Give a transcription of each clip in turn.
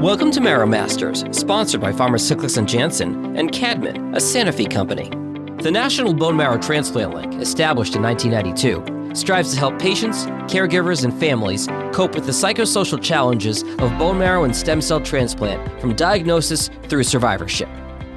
Welcome to Marrow Masters, sponsored by Pharmacyclics and Janssen and Cadman, a Sanofi company. The National Bone Marrow Transplant Link, established in 1992, strives to help patients, caregivers, and families cope with the psychosocial challenges of bone marrow and stem cell transplant from diagnosis through survivorship.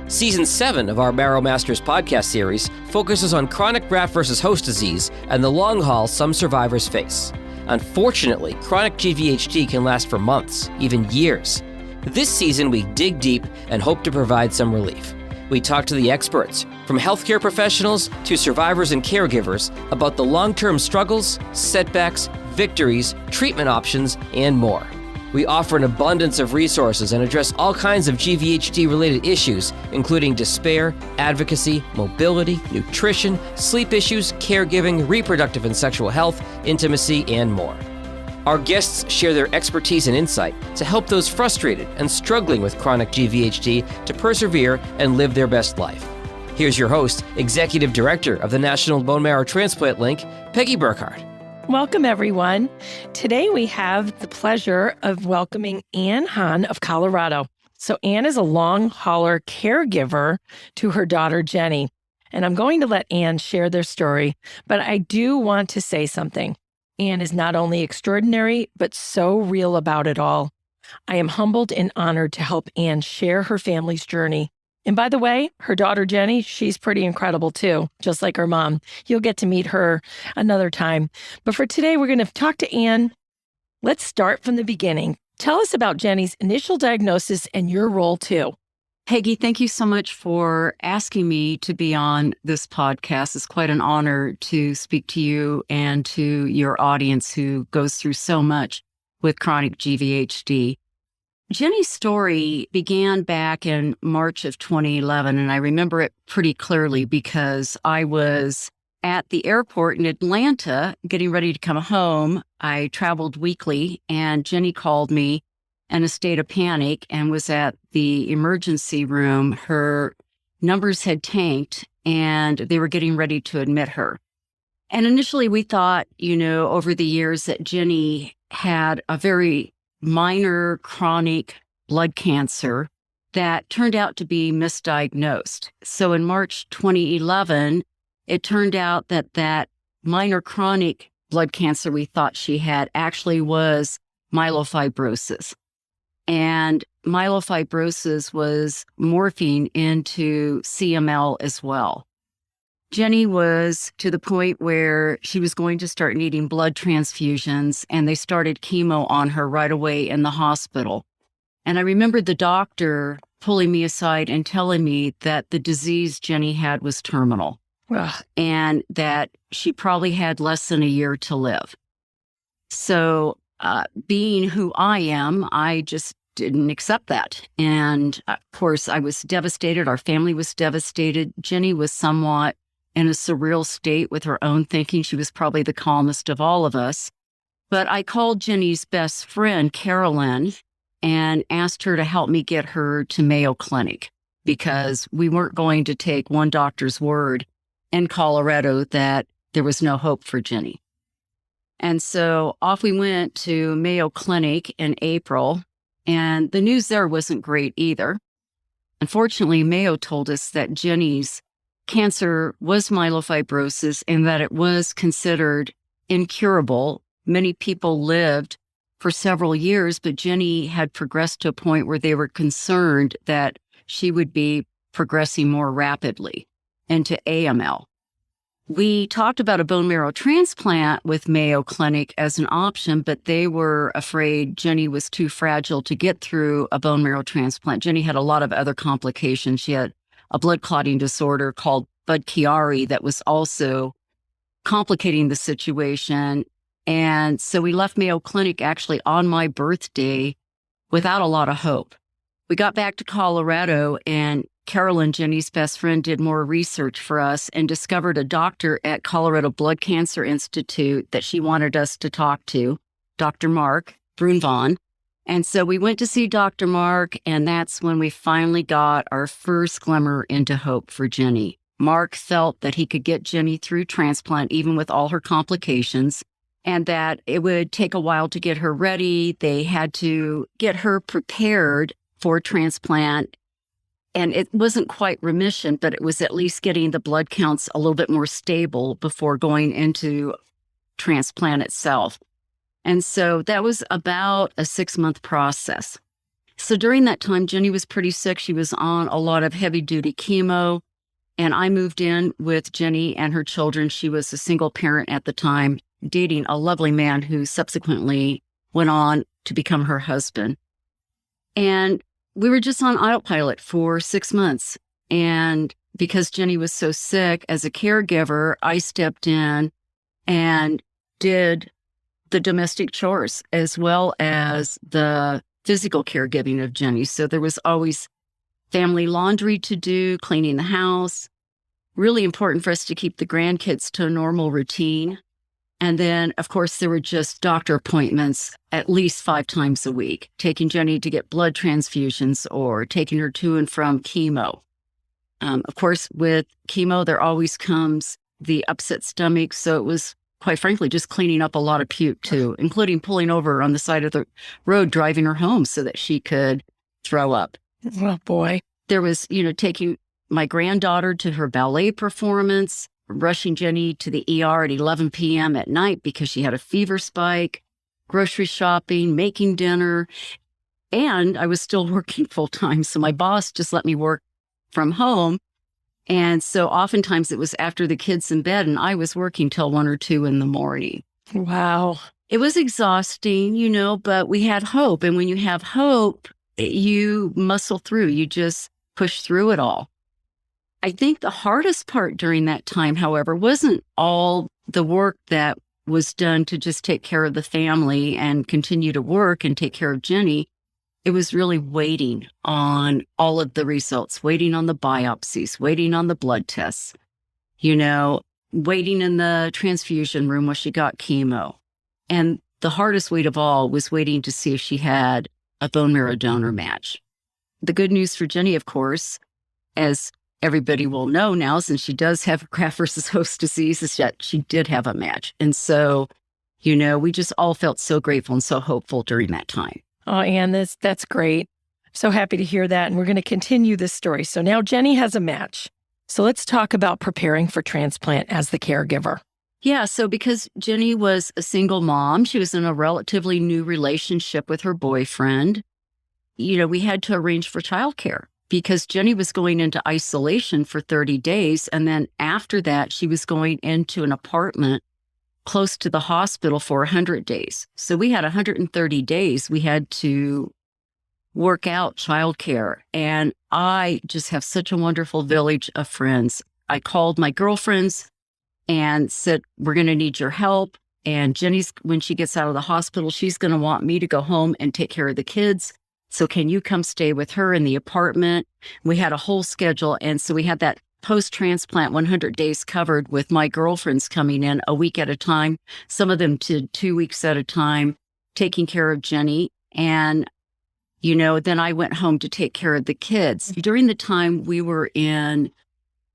Season 7 of our Marrow Masters podcast series focuses on chronic graft versus host disease and the long haul some survivors face. Unfortunately, chronic GVHD can last for months, even years. This season, we dig deep and hope to provide some relief. We talk to the experts, from healthcare professionals to survivors and caregivers, about the long-term struggles, setbacks, victories, treatment options, and more. We offer an abundance of resources and address all kinds of GVHD-related issues, including despair, advocacy, mobility, nutrition, sleep issues, caregiving, reproductive and sexual health, intimacy, and more. Our guests share their expertise and insight to help those frustrated and struggling with chronic GVHD to persevere and live their best life. Here's your host, Executive Director of the National Bone Marrow Transplant Link, Peggy Burkhardt. Welcome, everyone. Today we have the pleasure of welcoming Ann Haehn of Colorado. So Ann is a long hauler caregiver to her daughter, Genny. And I'm going to let Ann share their story, but I do want to say something. Ann is not only extraordinary, but so real about it all. I am humbled and honored to help Ann share her family's journey. And by the way, her daughter, Genny, she's pretty incredible too, just like her mom. You'll get to meet her another time. But for today, we're going to talk to Ann. Let's start from the beginning. Tell us about Genny's initial diagnosis and your role too. Peggy, thank you so much for asking me to be on this podcast. It's quite an honor to speak to you and to your audience who goes through so much with chronic GVHD. Genny's story began back in March of 2011, and I remember it pretty clearly because I was at the airport in Atlanta getting ready to come home. I traveled weekly, and Genny called me in a state of panic and was at the emergency room. Her numbers had tanked, and they were getting ready to admit her. And initially, we thought, over the years that Genny had a very minor chronic blood cancer that turned out to be misdiagnosed. So in March 2011, it turned out that that minor chronic blood cancer we thought she had actually was myelofibrosis. And myelofibrosis was morphing into CML as well. Genny was to the point where she was going to start needing blood transfusions, and they started chemo on her right away in the hospital. And I remembered the doctor pulling me aside and telling me that the disease Genny had was terminal. Ugh. And that she probably had less than a year to live. So being who I am, I just didn't accept that. And of course, I was devastated. Our family was devastated. Genny was somewhat in a surreal state with her own thinking. She was probably the calmest of all of us. But I called Genny's best friend, Carolyn, and asked her to help me get her to Mayo Clinic because we weren't going to take one doctor's word in Colorado that there was no hope for Genny. And so off we went to Mayo Clinic in April, and the news there wasn't great either. Unfortunately, Mayo told us that Genny's cancer was myelofibrosis and that it was considered incurable. Many people lived for several years, but Genny had progressed to a point where they were concerned that she would be progressing more rapidly into AML. We talked about a bone marrow transplant with Mayo Clinic as an option, but they were afraid Genny was too fragile to get through a bone marrow transplant. Genny had a lot of other complications. She had a blood clotting disorder called Budd-Chiari that was also complicating the situation. And so we left Mayo Clinic actually on my birthday without a lot of hope. We got back to Colorado, and Carolyn, Genny's best friend, did more research for us and discovered a doctor at Colorado Blood Cancer Institute that she wanted us to talk to, Dr. Mark Brunvon. And so we went to see Dr. Mark, and that's when we finally got our first glimmer into hope for Genny. Mark felt that he could get Genny through transplant, even with all her complications. and that it would take a while to get her ready. They had to get her prepared for transplant. And it wasn't quite remission, but it was at least getting the blood counts a little bit more stable before going into transplant itself. And so that was about a 6-month process. So during that time, Genny was pretty sick. She was on a lot of heavy duty chemo. And I moved in with Genny and her children. She was a single parent at the time, dating a lovely man who subsequently went on to become her husband. And we were just on autopilot for 6 months. And because Genny was so sick, as a caregiver, I stepped in and did the domestic chores as well as the physical caregiving of Genny. So there was always family laundry to do, cleaning the house. Really important for us to keep the grandkids to a normal routine. And then, of course, there were just doctor appointments at least 5 times a week, taking Genny to get blood transfusions or taking her to and from chemo. Of course, with chemo, there always comes the upset stomach. So it was, quite frankly, just cleaning up a lot of puke too, including pulling over on the side of the road, driving her home so that she could throw up. Oh, boy. There was, taking my granddaughter to her ballet performance, rushing Genny to the ER at 11 p.m. at night because she had a fever spike, grocery shopping, making dinner. And I was still working full time. So my boss just let me work from home. And so oftentimes it was after the kids in bed and I was working till 1 or 2 in the morning. Wow. It was exhausting, but we had hope. And when you have hope, you muscle through, you just push through it all. I think the hardest part during that time, however, wasn't all the work that was done to just take care of the family and continue to work and take care of Genny. It was really waiting on all of the results, waiting on the biopsies, waiting on the blood tests, waiting in the transfusion room while she got chemo. And the hardest wait of all was waiting to see if she had a bone marrow donor match. The good news for Genny, of course, as everybody will know now, since she does have graft versus host disease, is that she did have a match. And so, we just all felt so grateful and so hopeful during that time. Oh, Ann, that's great. So happy to hear that. And we're going to continue this story. So now Genny has a match. So let's talk about preparing for transplant as the caregiver. Yeah, so because Genny was a single mom, she was in a relatively new relationship with her boyfriend. We had to arrange for childcare because Genny was going into isolation for 30 days. And then after that, she was going into an apartment close to the hospital for 100 days. So we had 130 days we had to work out childcare. And I just have such a wonderful village of friends. I called my girlfriends and said, we're going to need your help. And Genny's, when she gets out of the hospital, she's going to want me to go home and take care of the kids. So can you come stay with her in the apartment? We had a whole schedule. And so we had that post-transplant 100 days covered with my girlfriends coming in a week at a time, some of them to 2 weeks at a time, taking care of Genny. And, then I went home to take care of the kids. During the time we were in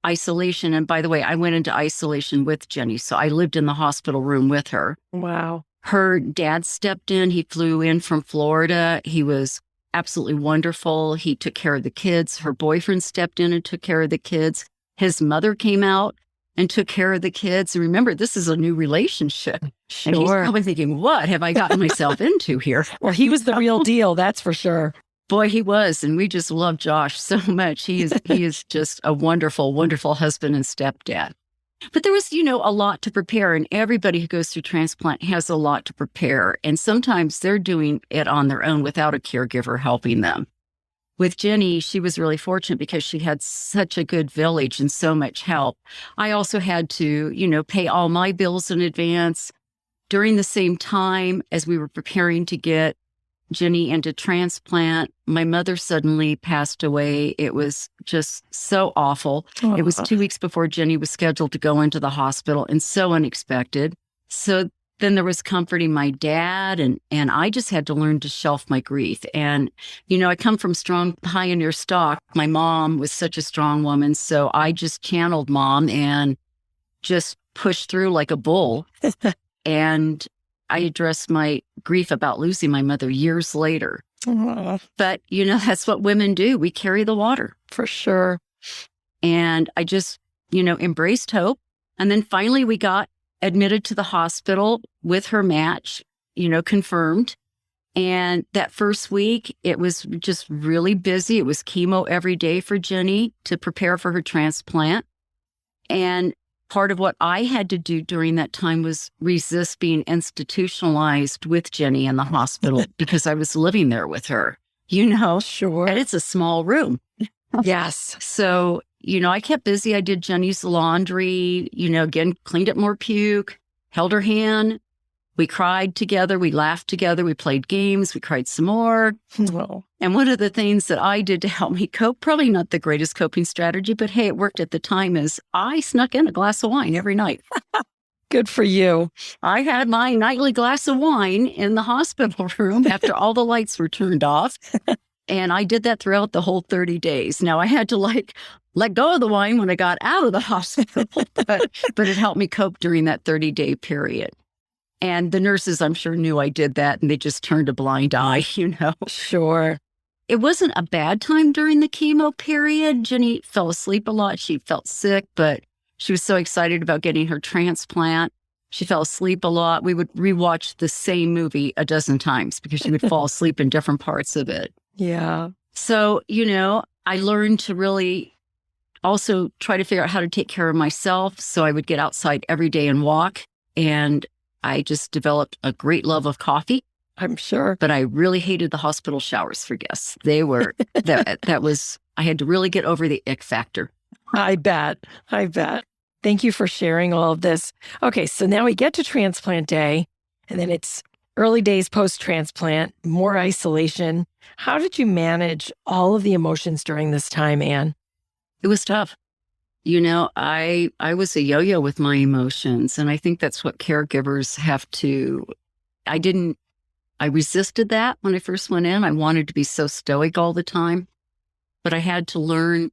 isolation, and by the way, I went into isolation with Genny, so I lived in the hospital room with her. Wow. Her dad stepped in. He flew in from Florida. He was absolutely wonderful. He took care of the kids. Her boyfriend stepped in and took care of the kids. His mother came out and took care of the kids. And remember, this is a new relationship. Sure. And he's probably thinking, what have I gotten myself into here? Well, he was the real deal, that's for sure. Boy, he was. And we just love Josh so much. He is just a wonderful, wonderful husband and stepdad. But there was, a lot to prepare. And everybody who goes through transplant has a lot to prepare. And sometimes they're doing it on their own without a caregiver helping them. With Genny, she was really fortunate because she had such a good village and so much help. I also had to, pay all my bills in advance. During the same time as we were preparing to get Genny into transplant, my mother suddenly passed away. It was just so awful. It was 2 weeks before Genny was scheduled to go into the hospital and so unexpected. So then there was comforting my dad, and I just had to learn to shelf my grief. And, I come from strong pioneer stock. My mom was such a strong woman, so I just channeled mom and just pushed through like a bull. And I addressed my grief about losing my mother years later. Oh, But, that's what women do. We carry the water. for sure. And I just, embraced hope. And then finally we got admitted to the hospital with her match, confirmed. And that first week, it was just really busy. It was chemo every day for Genny to prepare for her transplant. And part of what I had to do during that time was resist being institutionalized with Genny in the hospital because I was living there with her, Sure. and it's a small room. Yes. So, I kept busy. I did Jenny's laundry, again, cleaned up more puke, held her hand. We cried together. We laughed together. We played games. We cried some more. Oh, And one of the things that I did to help me cope, probably not the greatest coping strategy, but hey, it worked at the time, is I snuck in a glass of wine every night. good for you. I had my nightly glass of wine in the hospital room after all the lights were turned off. And I did that throughout the whole 30 days. Now, I had to let go of the wine when I got out of the hospital, but it helped me cope during that 30-day period. And the nurses, I'm sure, knew I did that, and they just turned a blind eye, Sure. It wasn't a bad time during the chemo period. Genny fell asleep a lot. She felt sick, but she was so excited about getting her transplant. She fell asleep a lot. We would rewatch the same movie a dozen times because she would fall asleep in different parts of it. Yeah. So, I learned to really also try to figure out how to take care of myself. So I would get outside every day and walk. And I just developed a great love of coffee. I'm sure. But I really hated the hospital showers for guests. They were, that was, I had to really get over the ick factor. I bet. Thank you for sharing all of this. Okay, so now we get to transplant day, and then it's early days post-transplant, more isolation. How did you manage all of the emotions during this time, Ann? It was tough. I was a yo-yo with my emotions, and I think that's what caregivers have to. I resisted that when I first went in. I wanted to be so stoic all the time, but I had to learn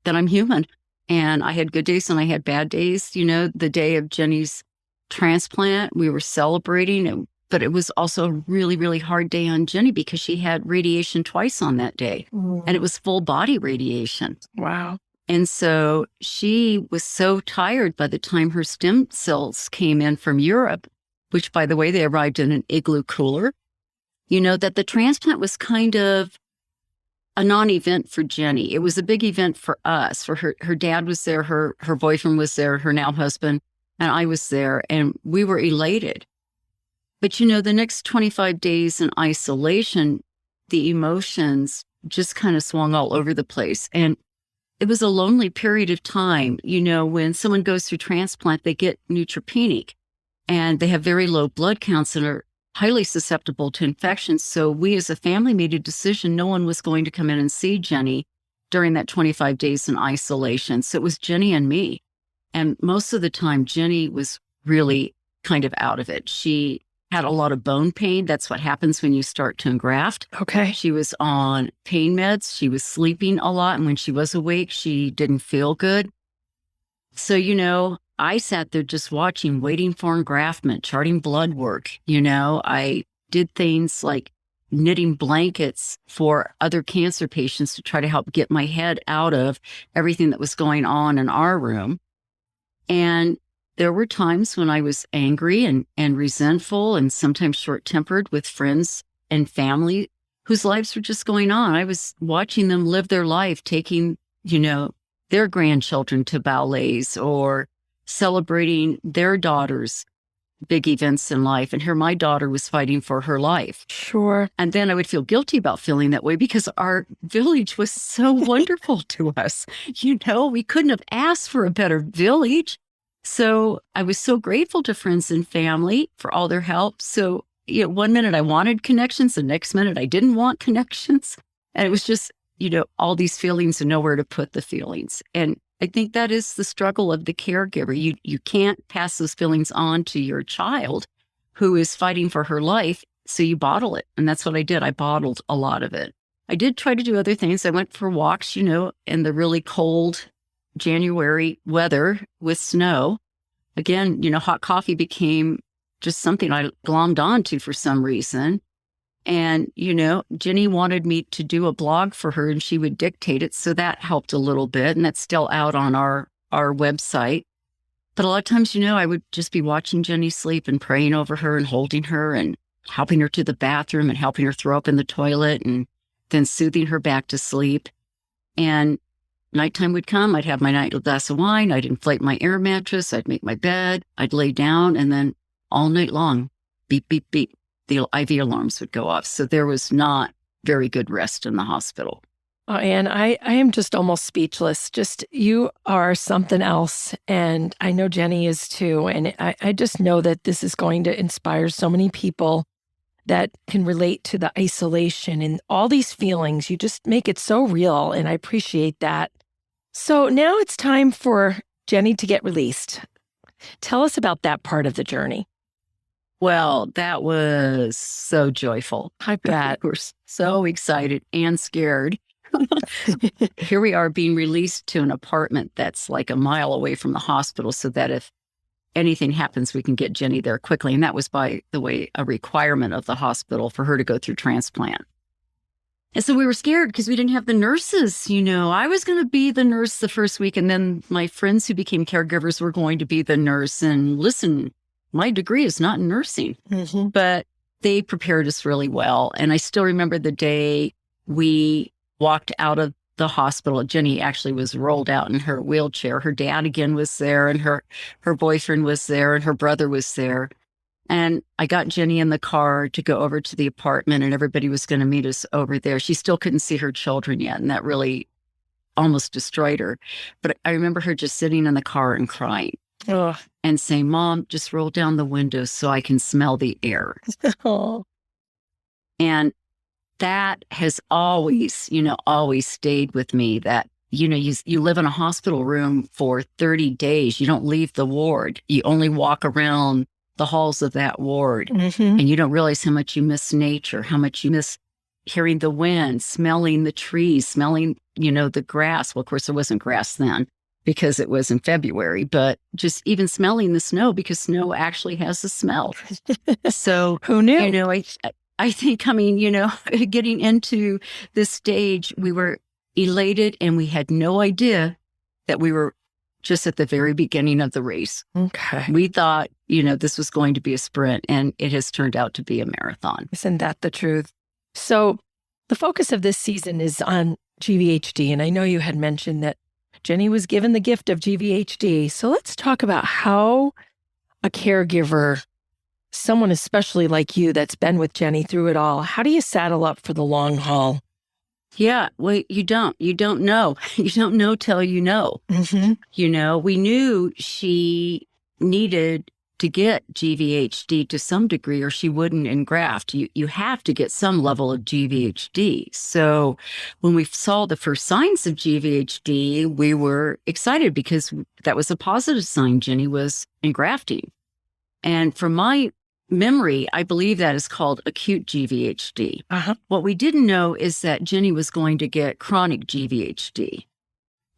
that I'm human, and I had good days and I had bad days. The day of Jenny's transplant, we were celebrating, but it was also a really, really hard day on Genny because she had radiation twice on that day, and it was full body radiation. Wow. And so she was so tired by the time her stem cells came in from Europe, which, by the way, they arrived in an igloo cooler, that the transplant was kind of a non-event for Genny. It was a big event for us. For her dad was there, her boyfriend was there, her now husband, and I was there, and we were elated. But, the next 25 days in isolation, the emotions just kind of swung all over the place. And it was a lonely period of time. When someone goes through transplant, they get neutropenic and they have very low blood counts and are highly susceptible to infections. So we as a family made a decision no one was going to come in and see Genny during that 25 days in isolation. So it was Genny and me. And most of the time, Genny was really kind of out of it. She had a lot of bone pain. That's what happens when you start to engraft. Okay. She was on pain meds. She was sleeping a lot. And when she was awake, she didn't feel good. So, I sat there just watching, waiting for engraftment, charting blood work. I did things like knitting blankets for other cancer patients to try to help get my head out of everything that was going on in our room. And there were times when I was angry and resentful and sometimes short-tempered with friends and family whose lives were just going on. I was watching them live their life, taking, their grandchildren to ballets or celebrating their daughters' big events in life. And here my daughter was fighting for her life. Sure. And then I would feel guilty about feeling that way because our village was so wonderful to us. We couldn't have asked for a better village. So I was so grateful to friends and family for all their help. So, one minute I wanted connections, the next minute I didn't want connections. And it was just, all these feelings and nowhere to put the feelings. And I think that is the struggle of the caregiver. You can't pass those feelings on to your child who is fighting for her life. So you bottle it. And that's what I did. I bottled a lot of it. I did try to do other things. I went for walks, in the really cold January weather with snow. Again, hot coffee became just something I glommed onto for some reason. And, Genny wanted me to do a blog for her and she would dictate it. So that helped a little bit. And that's still out on our website. But a lot of times, I would just be watching Genny sleep and praying over her and holding her and helping her to the bathroom and helping her throw up in the toilet and then soothing her back to sleep. And nighttime would come. I'd have my nightly glass of wine. I'd inflate my air mattress. I'd make my bed. I'd lay down. And then all night long, beep, beep, beep, the IV alarms would go off. So there was not very good rest in the hospital. Oh, Ann, I am just almost speechless. Just, you are something else. And I know Genny is too. And I just know that this is going to inspire so many people that can relate to the isolation and all these feelings. You just make it so real. And I appreciate that. So now it's time for Genny to get released. Tell us about that part of the journey. Well, that was so joyful. I bet. We're so excited and scared. Here we are being released to an apartment that's like a mile away from the hospital so that if anything happens, we can get Genny there quickly. And that was, by the way, a requirement of the hospital for her to go through transplant. And so we were scared because we didn't have the nurses. I was going to be the nurse the first week, and then my friends who became caregivers were going to be the nurse. And listen, my degree is not in nursing, but they prepared us really well. And I still remember the day we walked out of the hospital. Genny actually was rolled out in her wheelchair. Her dad again was there, and her boyfriend was there, and her brother was there. And I got Genny in the car to go over to the apartment, and everybody was going to meet us over there. She still couldn't see her children yet, and that really almost destroyed her. But I remember her just sitting in the car and crying. Oh. And saying, "Mom, just roll down the window so I can smell the air." Oh. And that has always, always stayed with me, that, you live in a hospital room for 30 days. You don't leave the ward. You only walk around the halls of that ward. And you don't realize how much you miss nature, how much you miss hearing the wind, smelling the trees, smelling, the grass. Well, of course, there wasn't grass then, because it was in February, but just even smelling the snow, because snow actually has a smell. So who knew? I think coming, getting into this stage, we were elated and we had no idea that we were just at the very beginning of the race. Okay. We thought, this was going to be a sprint, and it has turned out to be a marathon. Isn't that the truth? So the focus of this season is on GVHD. And I know you had mentioned that Genny was given the gift of GVHD. So let's talk about how a caregiver, someone especially like you that's been with Genny through it all, how do you saddle up for the long haul? Yeah, well, you don't know. You don't know till you know. We knew she needed to get GVHD to some degree, or she wouldn't in Graft. You have to get some level of GVHD. So when we saw the first signs of GVHD, we were excited because that was a positive sign. Genny was engrafting. And from my memory, I believe that is called acute GVHD. What we didn't know is that Genny was going to get chronic GVHD.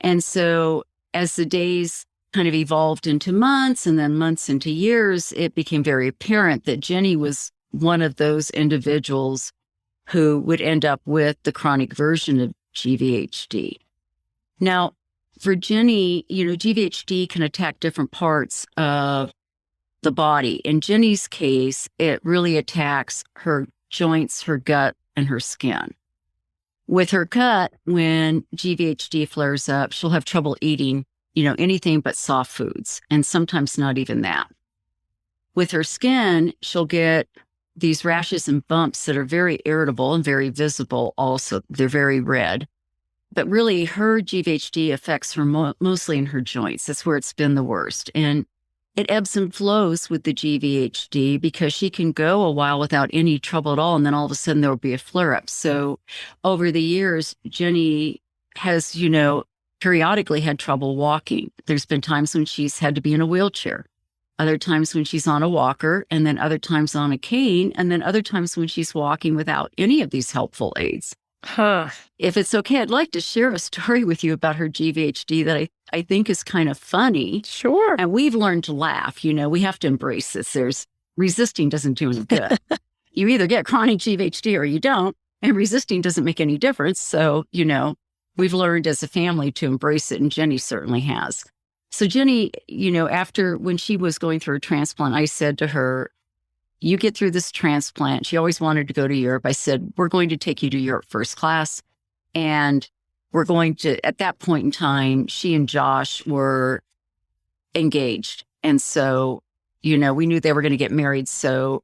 And so as the days kind of evolved into months and then months into years, it became very apparent that Genny was one of those individuals who would end up with the chronic version of GVHD. Now, for Genny, GVHD can attack different parts of the body. In Genny's case, it really attacks her joints, her gut, and her skin. With her gut, when GVHD flares up, she'll have trouble eating, anything but soft foods, and sometimes not even that. With her skin, she'll get these rashes and bumps that are very irritable and very visible also. They're very red. But really, her GVHD affects her mostly in her joints. That's where it's been the worst. And it ebbs and flows with the GVHD because she can go a while without any trouble at all, and then all of a sudden there will be a flare-up. So over the years, Genny has, periodically had trouble walking. There's been times when she's had to be in a wheelchair, other times when she's on a walker, and then other times on a cane, and then other times when she's walking without any of these helpful aids. If it's okay, I'd like to share a story with you about her GVHD that I think is kind of funny. Sure. And we've learned to laugh. We have to embrace this. resisting doesn't do any good. You either get chronic GVHD or you don't, and resisting doesn't make any difference. So, we've learned as a family to embrace it, and Genny certainly has. So Genny, after when she was going through a transplant, I said to her, you get through this transplant. She always wanted to go to Europe. I said, we're going to take you to Europe first class. And we're going to, at that point in time, she and Josh were engaged. And so, we knew they were going to get married. So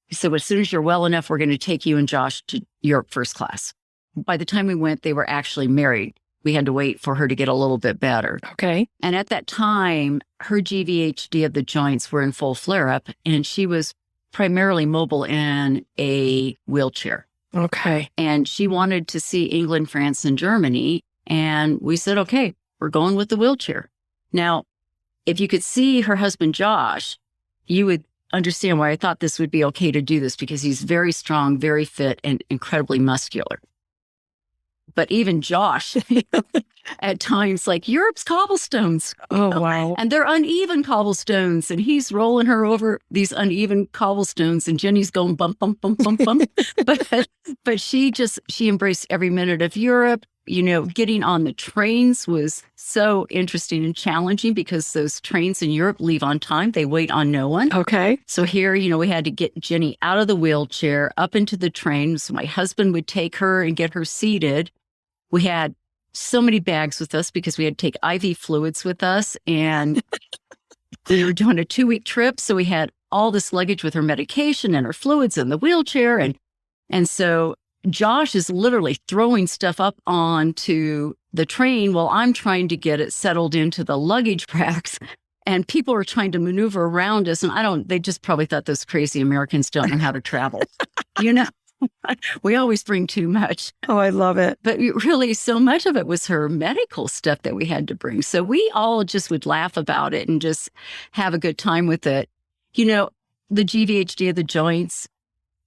as soon as you're well enough, we're going to take you and Josh to Europe first class. By the time we went, they were actually married. We had to wait for her to get a little bit better. Okay. And at that time, her GVHD of the joints were in full flare-up, and she was primarily mobile in a wheelchair. Okay. And she wanted to see England, France, and Germany. And we said, okay, we're going with the wheelchair. Now, if you could see her husband, Josh, you would understand why I thought this would be okay to do this, because he's very strong, very fit, and incredibly muscular. But even Josh, at times, like, Europe's cobblestones. Oh, wow. And they're uneven cobblestones. And he's rolling her over these uneven cobblestones. And Jenny's going bump, bump, bump, bump, bump. But she embraced every minute of Europe. Getting on the trains was so interesting and challenging, because those trains in Europe leave on time. They wait on no one. Okay. So here, we had to get Genny out of the wheelchair, up into the train. So my husband would take her and get her seated. We had so many bags with us because we had to take IV fluids with us. And we were doing a 2-week trip. So we had all this luggage with her medication and her fluids in the wheelchair. And so Josh is literally throwing stuff up onto the train while I'm trying to get it settled into the luggage racks. And people are trying to maneuver around us. And they just probably thought those crazy Americans don't know how to travel. We always bring too much. Oh, I love it. But really, so much of it was her medical stuff that we had to bring. So we all just would laugh about it and just have a good time with it. The GVHD of the joints,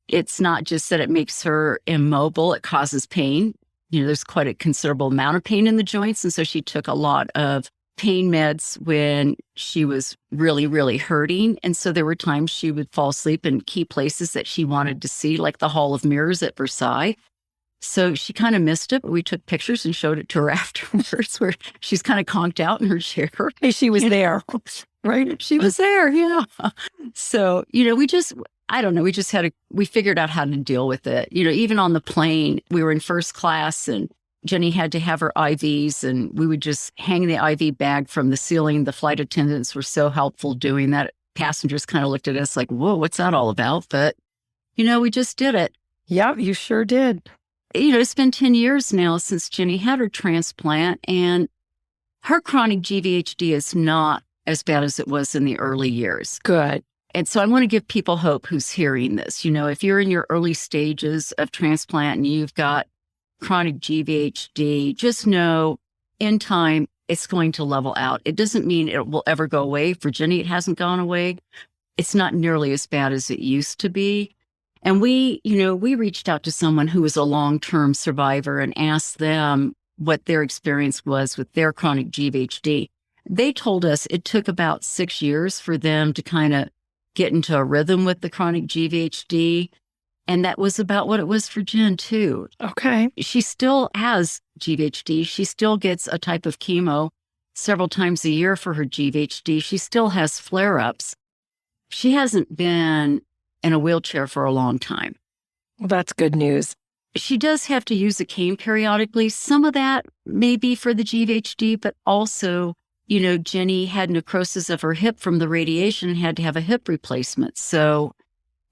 it's not just that it makes her immobile, it causes pain. There's quite a considerable amount of pain in the joints. And so she took a lot of pain meds when she was really, really hurting. And so there were times she would fall asleep in key places that she wanted to see, like the Hall of Mirrors at Versailles. So she kind of missed it, but we took pictures and showed it to her afterwards, where she's kind of conked out in her chair. Hey, she was there, right? She was there, yeah. So, I don't know, we figured out how to deal with it. Even on the plane, we were in first class, and Genny had to have her IVs, and we would just hang the IV bag from the ceiling. The flight attendants were so helpful doing that. Passengers kind of looked at us like, whoa, what's that all about? But, we just did it. Yeah, you sure did. It's been 10 years now since Genny had her transplant, and her chronic GVHD is not as bad as it was in the early years. Good. And so I want to give people hope who's hearing this. If you're in your early stages of transplant and you've got chronic GVHD, just know in time it's going to level out. It doesn't mean it will ever go away. For Genny, it hasn't gone away. It's not nearly as bad as it used to be. And we reached out to someone who was a long-term survivor and asked them what their experience was with their chronic GVHD. They told us it took about 6 years for them to kind of get into a rhythm with the chronic GVHD. And that was about what it was for Jen, too. Okay. She still has GVHD. She still gets a type of chemo several times a year for her GVHD. She still has flare-ups. She hasn't been in a wheelchair for a long time. Well, that's good news. She does have to use a cane periodically. Some of that may be for the GVHD, but also, Genny had necrosis of her hip from the radiation and had to have a hip replacement. So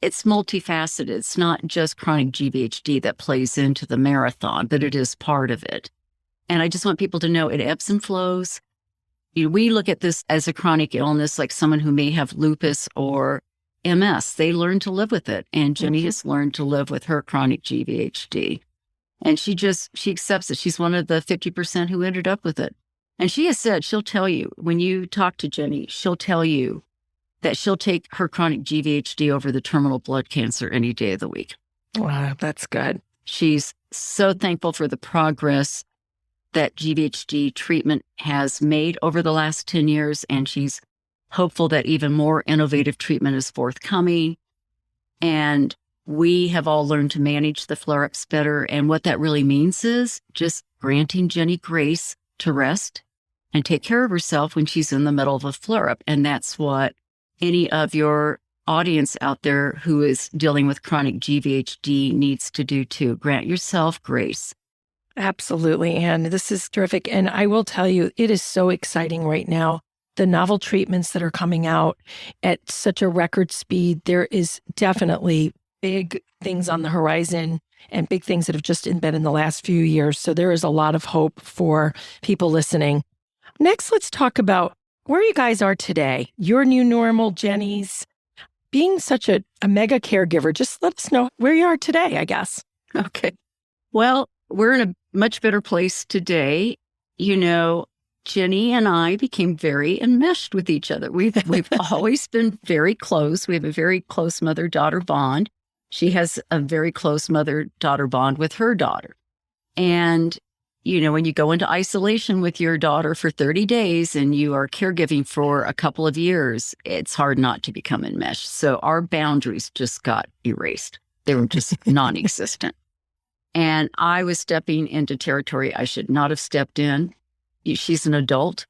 it's multifaceted. It's not just chronic GVHD that plays into the marathon, but it is part of it. And I just want people to know it ebbs and flows. We look at this as a chronic illness, like someone who may have lupus or MS. They learn to live with it. And Genny has learned to live with her chronic GVHD. And she accepts it. She's one of the 50% who ended up with it. And she has said, she'll tell you, when you talk to Genny, she'll tell you that she'll take her chronic GVHD over the terminal blood cancer any day of the week. Wow, that's good. She's so thankful for the progress that GVHD treatment has made over the last 10 years. And she's hopeful that even more innovative treatment is forthcoming. And we have all learned to manage the flare-ups better. And what that really means is just granting Genny grace to rest and take care of herself when she's in the middle of a flare-up. And that's what any of your audience out there who is dealing with chronic GVHD needs to do too. Grant yourself grace. Absolutely, Ann. This is terrific. And I will tell you, it is so exciting right now. The novel treatments that are coming out at such a record speed, there is definitely big things on the horizon and big things that have just been in the last few years. So there is a lot of hope for people listening. Next, let's talk about where you guys are today. Your new normal, Genny's. Being such a mega caregiver, just let us know where you are today, I guess. Okay. Well, we're in a much better place today. You know, Genny and I became very enmeshed with each other. We've always been very close. We have a very close mother-daughter bond. She has a very close mother-daughter bond with her daughter. And, you know, when you go into isolation with your daughter for 30 days and you are caregiving for a couple of years, it's hard not to become enmeshed. So our boundaries just got erased. They were just non-existent. And I was stepping into territory I should not have stepped in. She's an adult,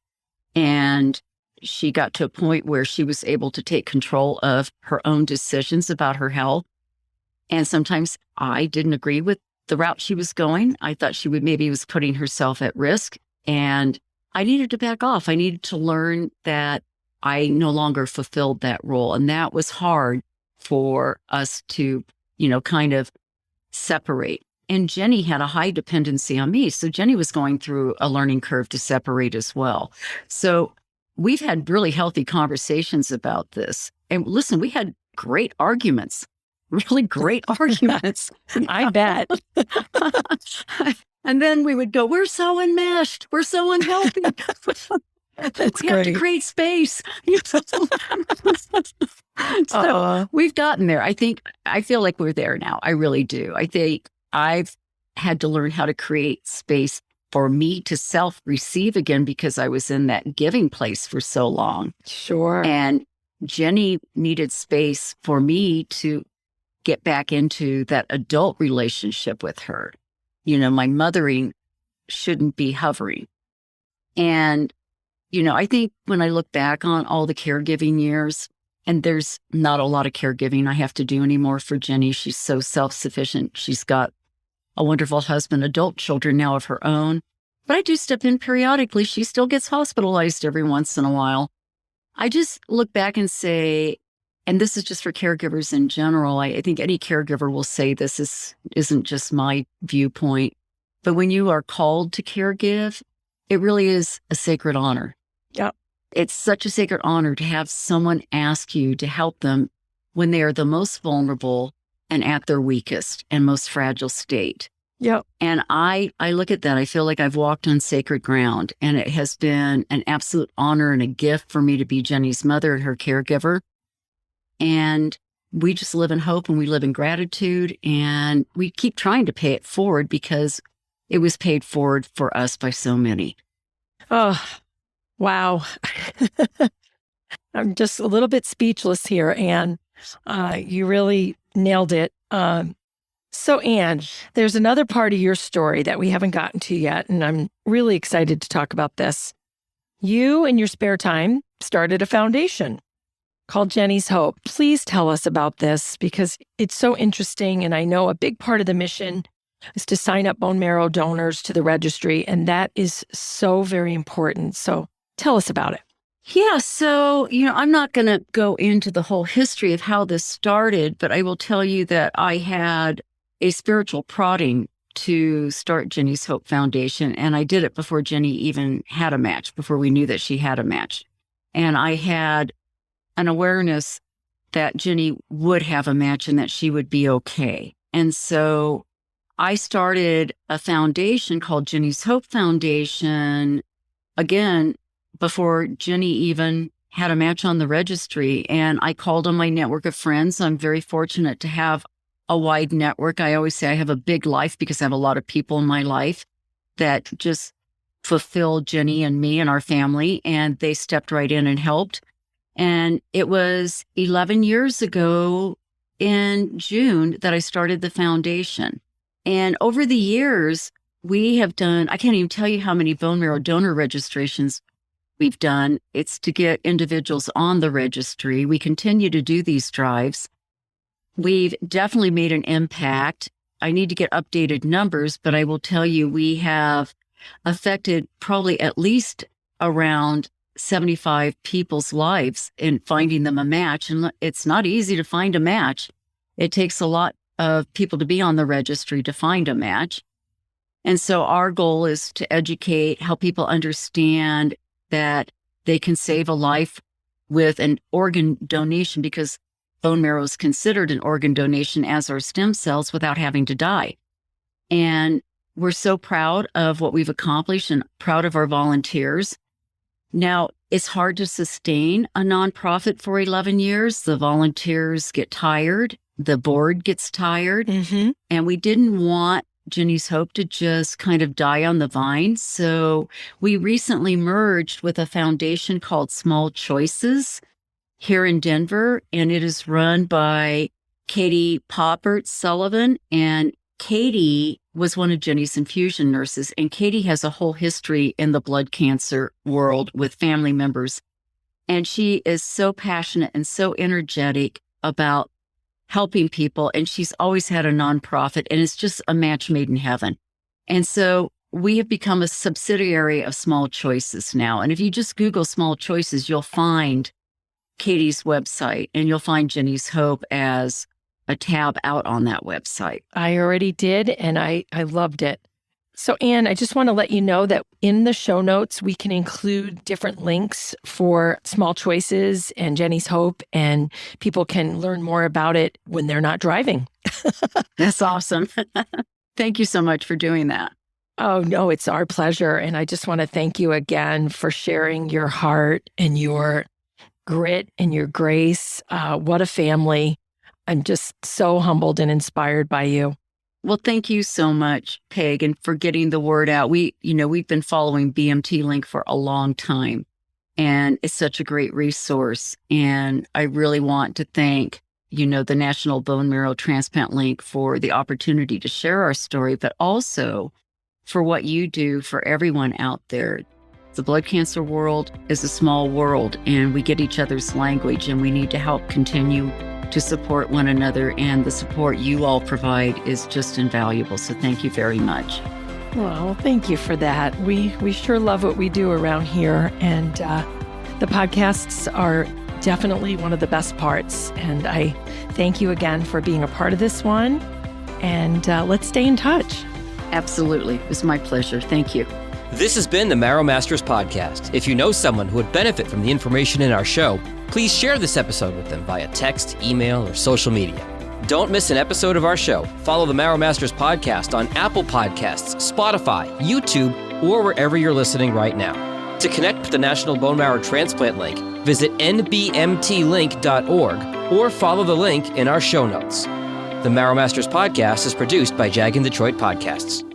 and she got to a point where she was able to take control of her own decisions about her health. And sometimes I didn't agree with the route she was going. I thought she was putting herself at risk, and I needed to back off. I needed to learn that I no longer fulfilled that role. And that was hard for us to, you know, kind of separate. And Genny had a high dependency on me. So Genny was going through a learning curve to separate as well. So we've had really healthy conversations about this. And listen, we had great arguments, really great arguments. I bet. And then we would go, we're so enmeshed. We're so unhealthy. That's we great. have to create space. So we've gotten there. I feel like we're there now. I really do. I think I've had to learn how to create space for me to self-receive again because I was in that giving place for so long. Sure. And Genny needed space for me to get back into that adult relationship with her. You know, my mothering shouldn't be hovering. And, you know, I think when I look back on all the caregiving years, and there's not a lot of caregiving I have to do anymore for Genny. She's so self-sufficient. She's got a wonderful husband, adult children now of her own. But I do step in periodically. She still gets hospitalized every once in a while. I just look back and say, and this is just for caregivers in general, I think any caregiver will say this isn't just my viewpoint, but when you are called to caregive, it really is a sacred honor. Yep. It's such a sacred honor to have someone ask you to help them when they are the most vulnerable and at their weakest and most fragile state. Yep. And I look at that, I feel like I've walked on sacred ground, and it has been an absolute honor and a gift for me to be Genny's mother and her caregiver. And we just live in hope and we live in gratitude, and we keep trying to pay it forward because it was paid forward for us by so many. Oh, wow. I'm just a little bit speechless here, Ann. You really nailed it. So, Ann, there's another part of your story that we haven't gotten to yet, and I'm really excited to talk about this. You, in your spare time, started a foundation called Genny's Hope. Please tell us about this because it's so interesting, and I know a big part of the mission is to sign up bone marrow donors to the registry, and that is so very important. So tell us about it. Yeah, so, you know, I'm not going to go into the whole history of how this started, but I will tell you that I had a spiritual prodding to start Genny's Hope Foundation, and I did it before Genny even had a match, before we knew that she had a match. And I had an awareness that Genny would have a match and that she would be okay. And so I started a foundation called Genny's Hope Foundation, again, before Genny even had a match on the registry. And I called on my network of friends. I'm very fortunate to have a wide network. I always say I have a big life because I have a lot of people in my life that just fulfill Genny and me and our family. And they stepped right in and helped. And it was 11 years ago in June that I started the foundation. And over the years, we have done, I can't even tell you how many bone marrow donor registrations we've done. It's to get individuals on the registry. We continue to do these drives. We've definitely made an impact. I need to get updated numbers, but I will tell you we have affected probably at least around 75 people's lives in finding them a match. And it's not easy to find a match. It takes a lot of people to be on the registry to find a match. And so our goal is to educate, help people understand that they can save a life with an organ donation, because bone marrow is considered an organ donation, as are stem cells, without having to die. And we're so proud of what we've accomplished and proud of our volunteers. Now, it's hard to sustain a nonprofit for 11 years. The volunteers get tired. The board gets tired. And we didn't want Genny's Hope to just kind of die on the vine. So we recently merged with a foundation called Small Choices here in Denver, and it is run by Katie Poppert Sullivan. And Katie was one of Genny's infusion nurses, and Katie has a whole history in the blood cancer world with family members. And she is so passionate and so energetic about helping people. And she's always had a nonprofit, and it's just a match made in heaven. And so we have become a subsidiary of Small Choices now. And if you just Google Small Choices, you'll find Katie's website, and you'll find Genny's Hope as a tab out on that website. I already did, and I loved it. So, Ann, I just want to let you know that in the show notes, we can include different links for Small Choices and Genny's Hope, and people can learn more about it when they're not driving. That's awesome. Thank you so much for doing that. Oh, no, it's our pleasure. And I just want to thank you again for sharing your heart and your grit and your grace. What a family. I'm just so humbled and inspired by you. Well, thank you so much, Peg, and for getting the word out. We've been following BMT Link for a long time, and it's such a great resource. And I really want to thank, the National Bone Marrow Transplant Link for the opportunity to share our story, but also for what you do for everyone out there. The blood cancer world is a small world, and we get each other's language, and we need to help continue to support one another, and the support you all provide is just invaluable. So thank you very much. Well, thank you for that. We sure love what we do around here, and the podcasts are definitely one of the best parts. And I thank you again for being a part of this one, and let's stay in touch. Absolutely. It was my pleasure. Thank you. This has been the Marrow Masters Podcast. If you know someone who would benefit from the information in our show, please share this episode with them via text, email, or social media. Don't miss an episode of our show. Follow the Marrow Masters Podcast on Apple Podcasts, Spotify, YouTube, or wherever you're listening right now. To connect with the National Bone Marrow Transplant Link, visit nbmtlink.org or follow the link in our show notes. The Marrow Masters Podcast is produced by Jag and Detroit Podcasts.